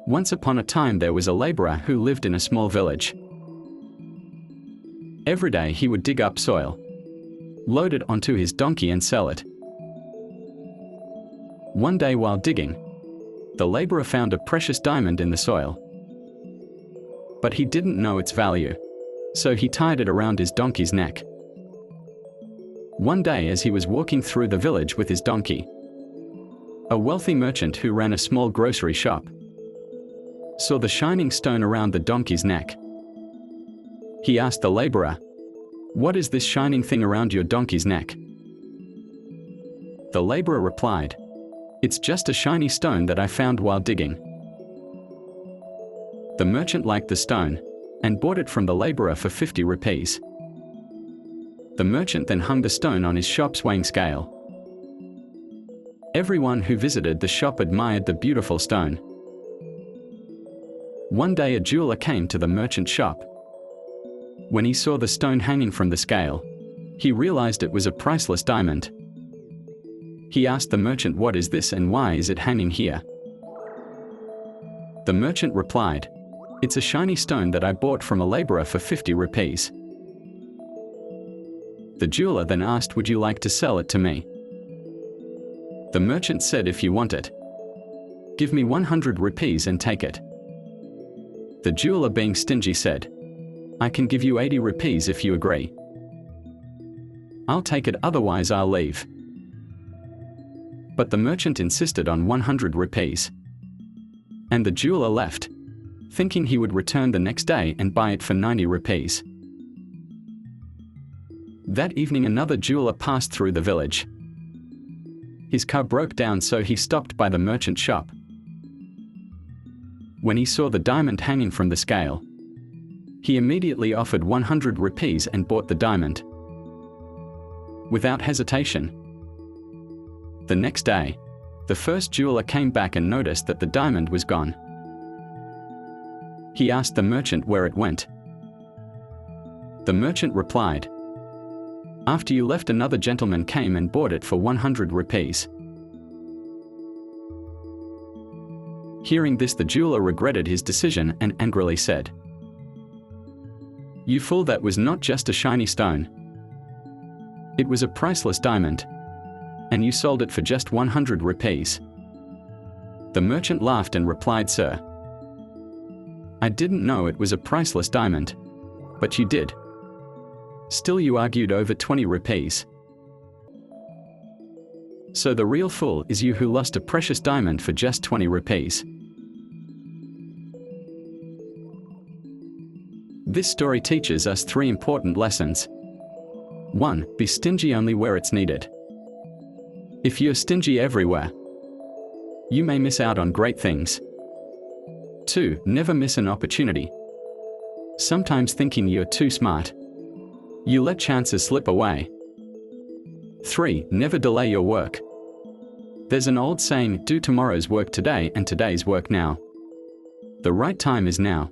Once upon a time there was a laborer who lived in a small village. Every day he would dig up soil, load it onto his donkey and sell it. One day while digging, the laborer found a precious diamond in the soil. But he didn't know its value, so he tied it around his donkey's neck. One day as he was walking through the village with his donkey, a wealthy merchant who ran a small grocery shop saw the shining stone around the donkey's neck. He asked the laborer, "What is this shining thing around your donkey's neck?" The laborer replied, "It's just a shiny stone that I found while digging." The merchant liked the stone and bought it from the laborer for 50 rupees. The merchant then hung the stone on his shop's weighing scale. Everyone who visited the shop admired the beautiful stone. One day a jeweler came to the merchant's shop. When he saw the stone hanging from the scale, he realized it was a priceless diamond. He asked the merchant, "What is this and why is it hanging here?" The merchant replied, "It's a shiny stone that I bought from a laborer for 50 rupees. The jeweler then asked, "Would you like to sell it to me?" The merchant said, "If you want it, give me 100 rupees and take it." The jeweler, being stingy, said, "I can give you 80 rupees if you agree. I'll take it, otherwise I'll leave." But the merchant insisted on 100 rupees. And the jeweler left, thinking he would return the next day and buy it for 90 rupees. That evening another jeweler passed through the village. His car broke down, so he stopped by the merchant's shop. When he saw the diamond hanging from the scale, he immediately offered 100 rupees and bought the diamond without hesitation. The next day, the first jeweler came back and noticed that the diamond was gone. He asked the merchant where it went. The merchant replied, "After you left, another gentleman came and bought it for 100 rupees. Hearing this, the jeweler regretted his decision and angrily said, "You fool, that was not just a shiny stone. It was a priceless diamond, and you sold it for just 100 rupees. The merchant laughed and replied, "Sir, I didn't know it was a priceless diamond, but you did. Still you argued over 20 rupees. So the real fool is you who lost a precious diamond for just 20 rupees. This story teaches us 3 important lessons. 1. Be stingy only where it's needed. If you're stingy everywhere, you may miss out on great things. 2. Never miss an opportunity. Sometimes thinking you're too smart, you let chances slip away. 3. Never delay your work. There's an old saying, do tomorrow's work today and today's work now. The right time is now.